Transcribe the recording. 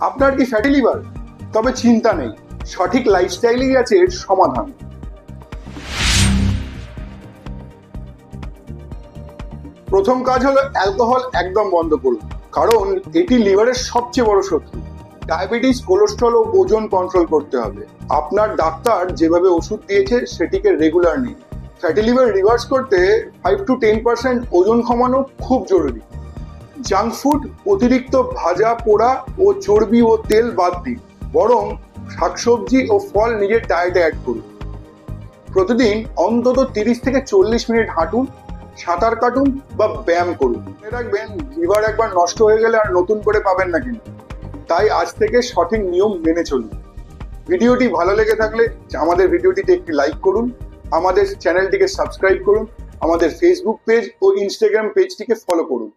আপনার কি fatty liver? তবে চিন্তা নেই, সঠিক লাইফস্টাইলেই আছে এর সমাধান। প্রথম কাজ হলো অ্যালকোহল একদম বন্ধ করুন, কারণ এটি লিভারের সবচেয়ে বড় শত্রু। ডায়াবেটিস, কোলেস্ট্রল ও ওজন কন্ট্রোল করতে হবে। আপনার ডাক্তার যেভাবে ওষুধ দিয়েছে সেটিকে রেগুলার নিন। ফ্যাটি লিভার রিভার্স করতে 5 to 10% ওজন কমানো খুব জরুরি। জাঙ্ক ফুড, অতিরিক্ত ভাজা পোড়া ও চর্বি ও তেল বাদ দিন, বরং শাকসবজি ও ফল নিজের ডায়েটে অ্যাড করুন। প্রতিদিন অন্তত 30 থেকে 40 মিনিট হাঁটুন, সাঁতার কাটুন বা ব্যায়াম করুন। মনে রাখবেন, লিভার একবার নষ্ট হয়ে গেলে আর নতুন করে পাবেন না কিন্তু। তাই আজ থেকে সঠিক নিয়ম মেনে চলুন। ভিডিওটি ভালো লেগে থাকলে আমাদের ভিডিওটিতে একটি লাইক করুন, আমাদের চ্যানেলটিকে সাবস্ক্রাইব করুন, আমাদের ফেসবুক পেজ ও ইনস্টাগ্রাম পেজটিকে ফলো করুন।